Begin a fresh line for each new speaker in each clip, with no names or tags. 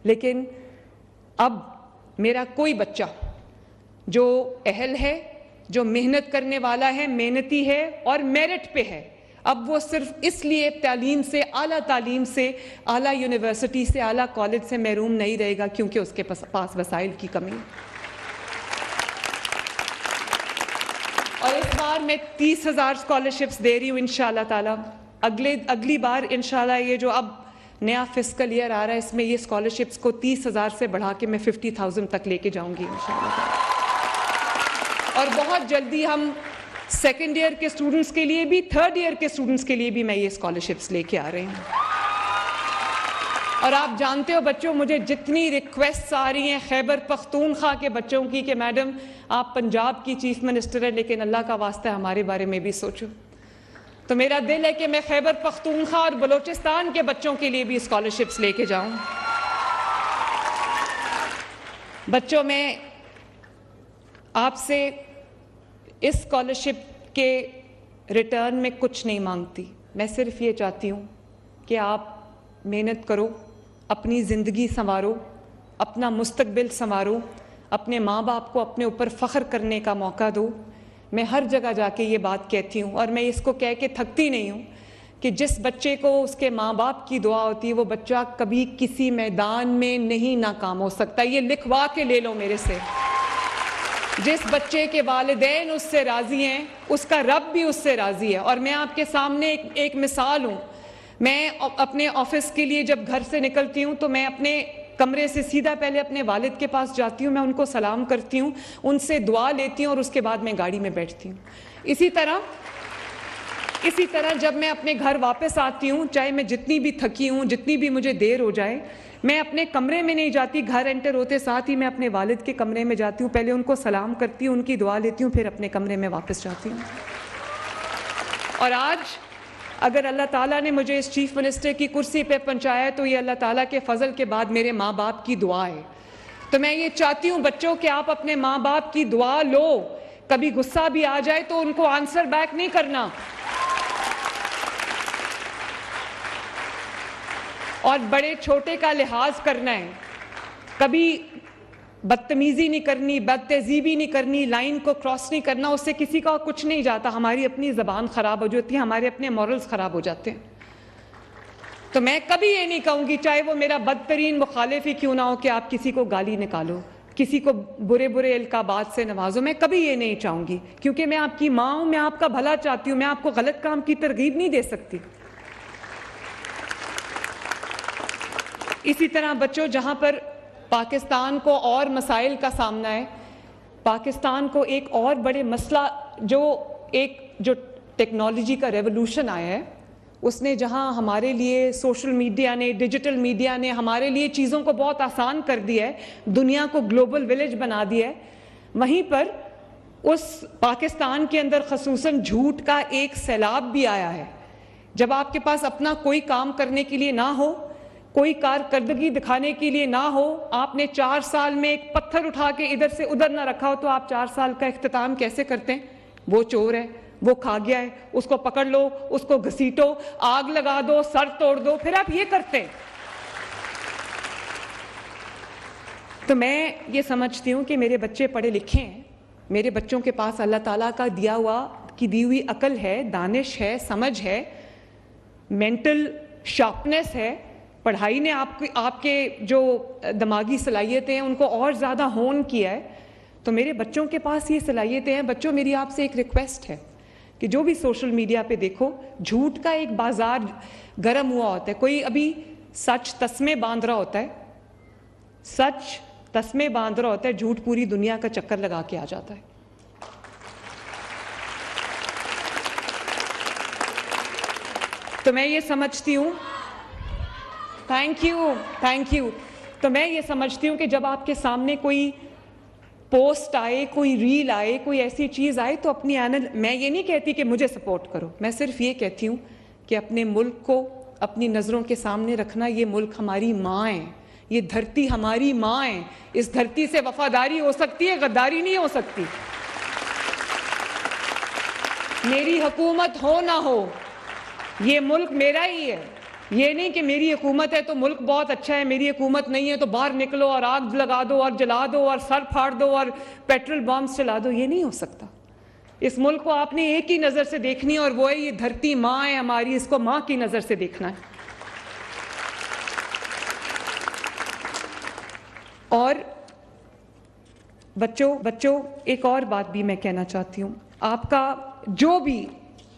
लेकिन अब मेरा कोई बच्चा जो अहल है, जो मेहनत करने वाला है, मेहनती है और मेरिट पे है, अब वो सिर्फ इसलिए तालीम से, आला यूनिवर्सिटी से, आला कॉलेज से महरूम नहीं रहेगा क्योंकि उसके पास वसाइल की कमी है। और इस बार मैं 30,000 स्कॉलरशिप्स दे रही हूँ इंशाअल्लाह ताला। अगली बार इंशाअल्लाह ये जो अब नया फिस्कल ईयर आ रहा है, इसमें ये स्कॉलरशिप्स को 30,000 से बढ़ा के मैं 50,000 तक लेके जाऊंगी इंशाअल्लाह ताला। और बहुत जल्दी हम सेकेंड ईयर के स्टूडेंट्स के लिए भी, थर्ड ईयर के स्टूडेंट्स के लिए भी मैं ये स्कॉलरशिप्स लेके आ रही हूँ। और आप जानते हो बच्चों, मुझे जितनी रिक्वेस्ट आ रही हैं खैबर पख्तूनख्वा के बच्चों की कि मैडम आप पंजाब की चीफ मिनिस्टर हैं, लेकिन अल्लाह का वास्ता हमारे बारे में भी सोचो। तो मेरा दिल है कि मैं खैबर पख्तूनख्वा और बलोचिस्तान के बच्चों के लिए भी स्कॉलरशिप्स लेके जाऊं। बच्चों, मैं आपसे इस स्कॉलरशिप के रिटर्न में कुछ नहीं मांगती। मैं सिर्फ ये चाहती हूँ कि आप मेहनत करो, अपनी ज़िंदगी संवारो, अपना मुस्तकबिल संवारो, अपने माँ बाप को अपने ऊपर फ़ख्र करने का मौका दो। मैं हर जगह जाके ये बात कहती हूँ और मैं इसको कह के थकती नहीं हूँ कि जिस बच्चे को उसके माँ बाप की दुआ होती है वो बच्चा कभी किसी मैदान में नहीं नाकाम हो सकता। ये लिखवा के ले लो मेरे से। जिस बच्चे के वालिदैन उससे राज़ी हैं, उसका रब भी उससे राज़ी है। और मैं आपके सामने एक मिसाल हूँ। मैं अपने ऑफिस के लिए जब घर से निकलती हूँ तो मैं अपने कमरे से सीधा पहले अपने वालिद के पास जाती हूँ, मैं उनको सलाम करती हूँ, उनसे दुआ लेती हूँ और उसके बाद मैं गाड़ी में बैठती हूँ। इसी तरह जब मैं अपने घर वापस आती हूँ, चाहे मैं जितनी भी थकी हूँ, जितनी भी मुझे देर हो जाए, मैं अपने कमरे में नहीं जाती। घर एंटर होते साथ ही मैं अपने वालिद के कमरे में जाती हूँ, पहले उनको सलाम करती हूँ, उनकी दुआ लेती हूँ, फिर अपने कमरे में वापस जाती हूँ। और आज अगर अल्लाह ताला ने मुझे इस चीफ मिनिस्टर की कुर्सी पे पहुंचाया तो ये अल्लाह ताला के फजल के बाद मेरे माँ बाप की दुआ है। तो मैं ये चाहती हूँ बच्चों कि आप अपने माँ बाप की दुआ लो। कभी गुस्सा भी आ जाए तो उनको आंसर बैक नहीं करना और बड़े छोटे का लिहाज करना है। कभी बदतमीजी नहीं करनी, बदतहजीबी नहीं करनी, लाइन को क्रॉस नहीं करना। उससे किसी का कुछ नहीं जाता, हमारी अपनी ज़बान ख़राब हो जाती है, हमारे अपने मॉरल्स ख़राब हो जाते हैं। तो मैं कभी ये नहीं कहूँगी, चाहे वो मेरा बदतरीन मुखालिफ ही क्यों ना हो, कि आप किसी को गाली निकालो, किसी को बुरे बुरे इल्काबात से नवाजो। मैं कभी ये नहीं चाहूँगी, क्योंकि मैं आपकी माँ हूँ, मैं आपका भला चाहती हूँ, मैं आपको गलत काम की तरगीब नहीं दे सकती। इसी तरह बच्चों, जहाँ पर पाकिस्तान को और मसाइल का सामना है, पाकिस्तान को एक और बड़े मसला जो टेक्नोलॉजी का रेवोल्यूशन आया है, उसने जहां हमारे लिए सोशल मीडिया ने, डिजिटल मीडिया ने हमारे लिए चीज़ों को बहुत आसान कर दिया है, दुनिया को ग्लोबल विलेज बना दिया है, वहीं पर उस पाकिस्तान के अंदर खसूसन झूठ का एक सैलाब भी आया है। जब आपके पास अपना कोई काम करने के लिए ना हो, कोई कारकर्दगी दिखाने के लिए ना हो, आपने 4 साल में एक पत्थर उठा के इधर से उधर ना रखा हो, तो आप 4 साल का इख्तिताम कैसे करते हैं? वो चोर है, वो खा गया है, उसको पकड़ लो, उसको घसीटो, आग लगा दो, सर तोड़ दो, फिर आप ये करते हैं। तो मैं ये समझती हूँ कि मेरे बच्चे पढ़े लिखे हैं, मेरे बच्चों के पास अल्लाह ताला का दी हुई अकल है, दानिश है, समझ है, मेंटल शार्पनेस है। पढ़ाई ने आपके जो दिमागी सलाहियतें हैं उनको और ज़्यादा होन किया है। तो मेरे बच्चों के पास ये सलाहियतें हैं। बच्चों, मेरी आपसे एक रिक्वेस्ट है कि जो भी सोशल मीडिया पे देखो, झूठ का एक बाजार गर्म हुआ होता है। कोई अभी सच तस्मे बांध रहा होता है, सच तस्मे बांध रहा होता है, झूठ पूरी दुनिया का चक्कर लगा के आ जाता है। तो मैं ये समझती हूँ, थैंक यू। तो मैं ये समझती हूँ कि जब आपके सामने कोई पोस्ट आए, कोई रील आए, कोई ऐसी चीज़ आए, तो अपनी मैं ये नहीं कहती कि मुझे सपोर्ट करो, मैं सिर्फ ये कहती हूँ कि अपने मुल्क को अपनी नज़रों के सामने रखना। ये मुल्क हमारी माँ है, ये धरती हमारी माँ है। इस धरती से वफादारी हो सकती है, गद्दारी नहीं हो सकती। मेरी हुकूमत हो ना हो, ये मुल्क मेरा ही है, ये नहीं कि मेरी हुकूमत है तो मुल्क बहुत अच्छा है, मेरी हुकूमत नहीं है तो बाहर निकलो और आग लगा दो और जला दो और सर फाड़ दो और पेट्रोल बॉम्ब चला दो। ये नहीं हो सकता। इस मुल्क को आपने एक ही नज़र से देखनी है और वो है ये धरती माँ है हमारी, इसको माँ की नज़र से देखना है। और बच्चों एक और बात भी मैं कहना चाहती हूँ, आपका जो भी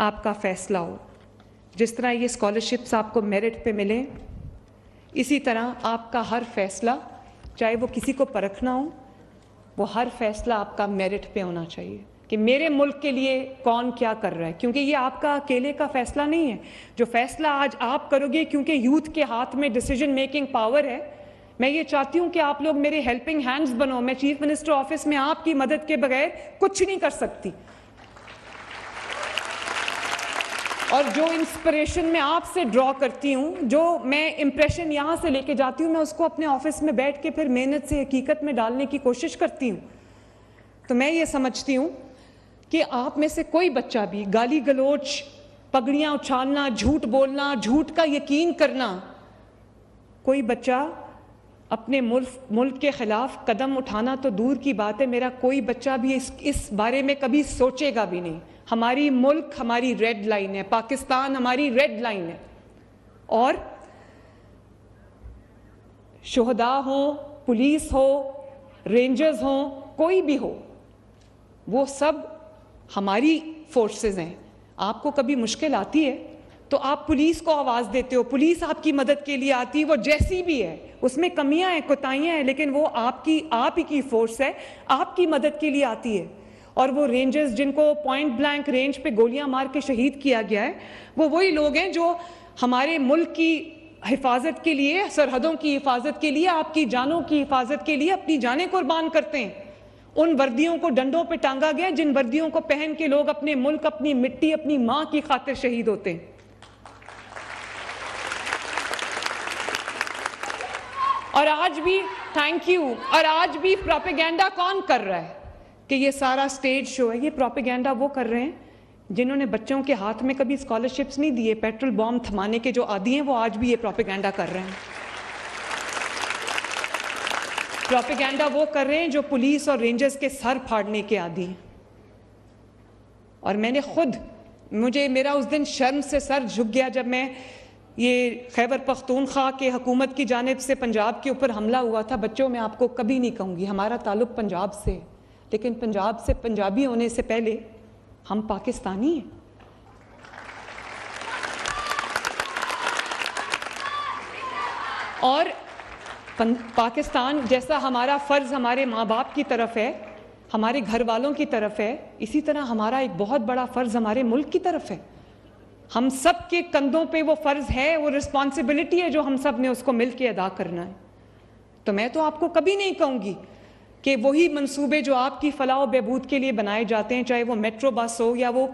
आपका फैसला हो, जिस तरह ये स्कॉलरशिप्स आपको मेरिट पे मिले, इसी तरह आपका हर फैसला, चाहे वो किसी को परखना हो, वो हर फैसला आपका मेरिट पे होना चाहिए कि मेरे मुल्क के लिए कौन क्या कर रहा है। क्योंकि ये आपका अकेले का फैसला नहीं है। जो फैसला आज आप करोगे, क्योंकि यूथ के हाथ में डिसीजन मेकिंग पावर है, मैं ये चाहती हूँ कि आप लोग मेरे हेल्पिंग हैंड्स बनो। मैं चीफ मिनिस्टर ऑफिस में आपकी मदद के बगैर कुछ नहीं कर सकती। और जो इंस्पिरेशन मैं आपसे ड्रॉ करती हूँ, जो मैं इंप्रेशन यहाँ से लेके जाती हूँ, मैं उसको अपने ऑफिस में बैठ के फिर मेहनत से हकीकत में डालने की कोशिश करती हूँ। तो मैं ये समझती हूँ कि आप में से कोई बच्चा भी गाली गलोच, पगड़ियाँ उछालना, झूठ बोलना, झूठ का यकीन करना, कोई बच्चा अपने मुल्क के खिलाफ कदम उठाना तो दूर की बात है, मेरा कोई बच्चा भी इस बारे में कभी सोचेगा भी नहीं। हमारी मुल्क हमारी रेड लाइन है, पाकिस्तान हमारी रेड लाइन है। और शुहदा हो, पुलिस हो, रेंजर्स हो, कोई भी हो, वो सब हमारी फोर्सेस हैं। आपको कभी मुश्किल आती है तो आप पुलिस को आवाज़ देते हो, पुलिस आपकी मदद के लिए आती है, वो जैसी भी है, उसमें कमियां हैं, कोताहियां हैं, लेकिन वो आप ही की फोर्स है, आपकी मदद के लिए आती है। और वो रेंजर्स जिनको पॉइंट ब्लैंक रेंज पे गोलियां मार के शहीद किया गया है, वो वही लोग हैं जो हमारे मुल्क की हिफाजत के लिए, सरहदों की हिफाजत के लिए, आपकी जानों की हिफाजत के लिए अपनी जानें कुर्बान करते हैं। उन वर्दियों को डंडों पे टांगा गया जिन वर्दियों को पहन के लोग अपने मुल्क, अपनी मिट्टी, अपनी माँ की खातिर शहीद होते हैं। और आज भी थैंक यू, और आज भी प्रोपेगेंडा कौन कर रहा है कि ये सारा स्टेज शो है? ये प्रोपेगेंडा वो कर रहे हैं जिन्होंने बच्चों के हाथ में कभी स्कॉलरशिप्स नहीं दिए, पेट्रोल बॉम्ब थमाने के जो आदी हैं, वो आज भी ये प्रोपेगेंडा कर रहे हैं। प्रोपेगेंडा वो कर रहे हैं जो पुलिस और रेंजर्स के सर फाड़ने के आदी हैं। और मैंने खुद, मेरा उस दिन शर्म से सर झुक गया जब मैं ये खैबर पख्तूनख्वा के हुकूमत की जानिब से पंजाब के ऊपर हमला हुआ था। बच्चों, मैं आपको कभी नहीं कहूँगी हमारा ताल्लुक पंजाब से, लेकिन पंजाब से पंजाबी होने से पहले हम पाकिस्तानी हैं। और पाकिस्तान जैसा हमारा फ़र्ज़ हमारे माँ बाप की तरफ है, हमारे घर वालों की तरफ है, इसी तरह हमारा एक बहुत बड़ा फ़र्ज़ हमारे मुल्क की तरफ है। हम सब के कंधों पे वो फ़र्ज़ है, वो रिस्पॉन्सिबिलिटी है जो हम सब ने उसको मिल के अदा करना है। तो मैं तो आपको कभी नहीं कहूँगी कि वही मंसूबे जो आपकी फलाह व बहबूद के लिए बनाए जाते हैं, चाहे वो मेट्रो बस हो या वो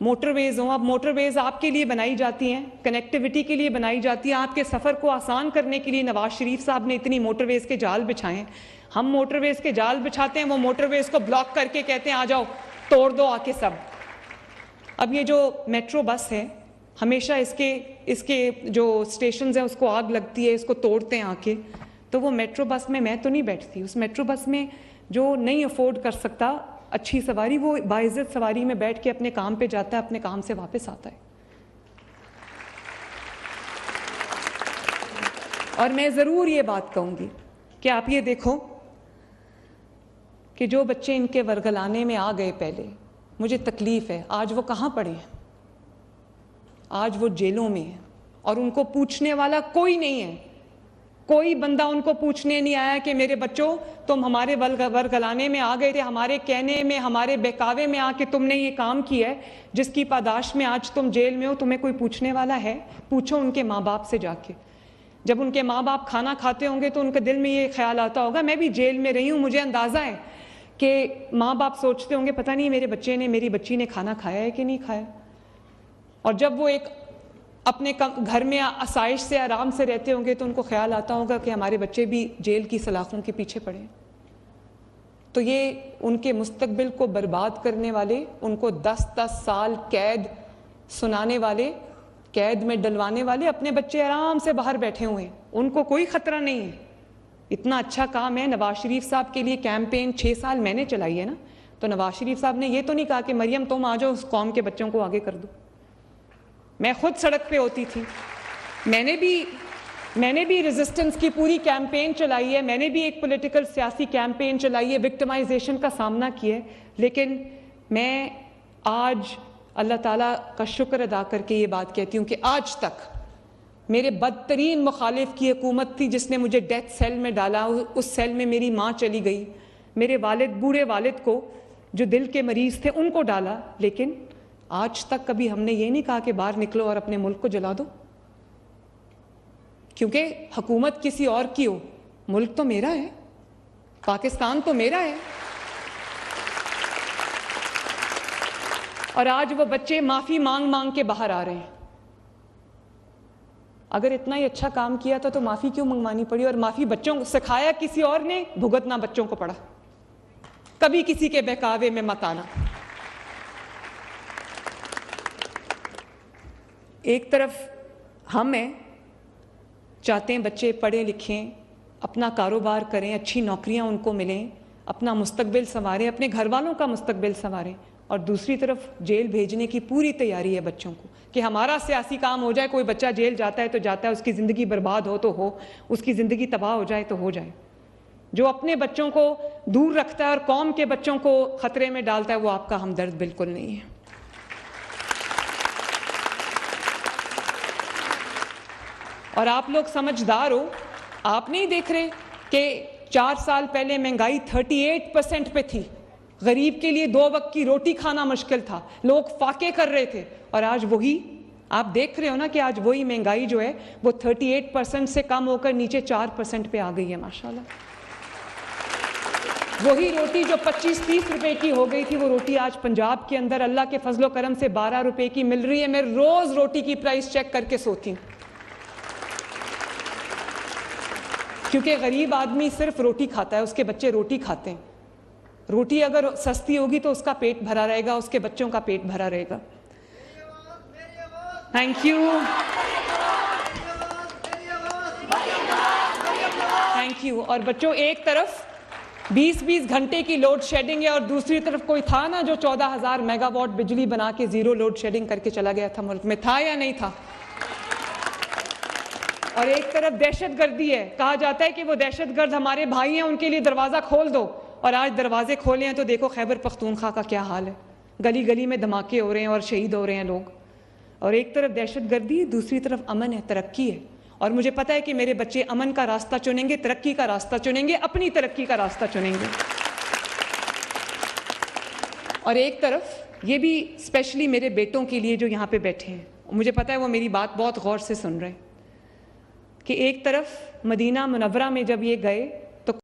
मोटरवेज़ हो। अब मोटरवेज़ आपके लिए बनाई जाती हैं, कनेक्टिविटी के लिए बनाई जाती है, आपके सफ़र को आसान करने के लिए नवाज शरीफ साहब ने इतनी मोटरवेज़ के जाल बिछाए हैं। हम मोटरवेज़ के जाल बिछाते हैं, वो मोटरवेज़ को ब्लॉक करके कहते हैं आ जाओ तोड़ दो आके सब। अब ये जो मेट्रो बस है, हमेशा इसके जो स्टेशन हैं उसको आग लगती है, इसको तोड़ते हैं आके। तो वो मेट्रो बस में मैं तो नहीं बैठती। उस मेट्रो बस में जो नहीं अफोर्ड कर सकता अच्छी सवारी, वो बाइज्जत सवारी में बैठ के अपने काम पे जाता है, अपने काम से वापस आता है। और मैं ज़रूर ये बात कहूँगी कि आप ये देखो कि जो बच्चे इनके वरगलाने में आ गए पहले, मुझे तकलीफ़ है, आज वो कहाँ पड़े हैं? आज वो जेलों में हैं और उनको पूछने वाला कोई नहीं है। कोई बंदा उनको पूछने नहीं आया कि मेरे बच्चों तुम हमारे वरगलाने में आ गए थे, हमारे कहने में, हमारे बहकावे में आके तुमने ये काम किया है जिसकी पादाश में आज तुम जेल में हो। तुम्हें कोई पूछने वाला है? पूछो उनके माँ बाप से जाके। जब उनके माँ बाप खाना खाते होंगे तो उनके दिल में ये ख्याल आता होगा, मैं भी जेल में रही हूँ, मुझे अंदाज़ा है कि माँ बाप सोचते होंगे पता नहीं मेरे बच्चे ने, मेरी बच्ची ने खाना खाया है कि नहीं खाया। और जब वो एक अपने घर में आसाइश से, आराम से रहते होंगे तो उनको ख्याल आता होगा कि हमारे बच्चे भी जेल की सलाखों के पीछे पड़े। तो ये उनके मुस्तकबिल को बर्बाद करने वाले, उनको 10-10 साल कैद सुनाने वाले कैद में डलवाने वाले अपने बच्चे आराम से बाहर बैठे हुए हैं, उनको कोई खतरा नहीं है। इतना अच्छा काम है। नवाज शरीफ साहब के लिए कैंपेन 6 साल मैंने चलाई है ना, तो नवाज शरीफ साहब ने ये तो नहीं कहा कि मरियम तुम आ जाओ उस कौम के बच्चों को आगे कर दो। मैं खुद सड़क पे होती थी, मैंने भी रेजिस्टेंस की पूरी कैंपेन चलाई है, मैंने भी एक पॉलिटिकल सियासी कैंपेन चलाई है, विक्टिमाइजेशन का सामना किया है। लेकिन मैं आज अल्लाह ताला का शुक्र अदा करके ये बात कहती हूँ कि आज तक मेरे बदतरीन मुखालिफ की हुकूमत थी जिसने मुझे डेथ सेल में डाला, उस सेल में मेरी माँ चली गई, मेरे वालिद, बूढ़े वालिद को जो दिल के मरीज थे उनको डाला, लेकिन आज तक कभी हमने ये नहीं कहा कि बाहर निकलो और अपने मुल्क को जला दो, क्योंकि हुकूमत किसी और की हो, मुल्क तो मेरा है, पाकिस्तान तो मेरा है। और आज वो बच्चे माफी मांग मांग के बाहर आ रहे हैं। अगर इतना ही अच्छा काम किया था तो माफी क्यों मंगवानी पड़ी? और माफी बच्चों को सिखाया किसी और ने, भुगतना बच्चों को पड़ा। कभी किसी के बहकावे में मत आना। एक तरफ हम हैं, चाहते हैं बच्चे पढ़ें लिखें, अपना कारोबार करें, अच्छी नौकरियां उनको मिलें, अपना मुस्तकबिल संवारें, अपने घर वालों का मुस्तकबिल संवारें, और दूसरी तरफ जेल भेजने की पूरी तैयारी है बच्चों को कि हमारा सियासी काम हो जाए। कोई बच्चा जेल जाता है तो जाता है, उसकी ज़िंदगी बर्बाद हो तो हो, उसकी ज़िंदगी तबाह हो जाए तो हो जाए। जो अपने बच्चों को दूर रखता है और कौम के बच्चों को खतरे में डालता है, वो आपका हमदर्द बिल्कुल नहीं है। और आप लोग समझदार हो, आप नहीं देख रहे कि 4 साल पहले महंगाई 38% पे थी, गरीब के लिए 2 वक्त की रोटी खाना मुश्किल था, लोग फाके कर रहे थे, और आज वही आप देख रहे हो ना कि आज वही महंगाई जो है वो 38% से कम होकर नीचे 4% पे आ गई है माशाल्लाह। वही रोटी जो 25-30 रुपए की हो गई थी, वो रोटी आज पंजाब के अंदर अल्लाह के फजलो करम से 12 रुपए की मिल रही है। मैं रोज रोटी की प्राइस चेक करके सोती हूँ, क्योंकि गरीब आदमी सिर्फ रोटी खाता है, उसके बच्चे रोटी खाते हैं। रोटी अगर सस्ती होगी तो उसका पेट भरा रहेगा, उसके बच्चों का पेट भरा रहेगा। Thank you, thank you. और बच्चों, एक तरफ 20-20 घंटे की लोड शेडिंग है, और दूसरी तरफ कोई था ना जो 14,000 मेगावाट बिजली बना के जीरो लोड शेडिंग करके चला गया था मुल्क में, था या नहीं था? और एक तरफ दहशतगर्दी है, कहा जाता है कि वो दहशतगर्द हमारे भाई हैं, उनके लिए दरवाजा खोल दो, और आज दरवाजे खोले हैं तो देखो खैबर पख्तूनख्वा का क्या हाल है, गली गली में धमाके हो रहे हैं और शहीद हो रहे हैं लोग। और एक तरफ दहशतगर्दी है, दूसरी तरफ अमन है, तरक्की है। और मुझे पता है कि मेरे बच्चे अमन का रास्ता चुनेंगे, तरक्की का रास्ता चुनेंगे, अपनी तरक्की का रास्ता चुनेंगे। और एक तरफ ये भी स्पेशली मेरे बेटों के लिए जो यहाँ पे बैठे हैं, मुझे पता है वो मेरी बात बहुत गौर से सुन रहे हैं, कि एक तरफ मदीना मुनव्वरा में जब ये गए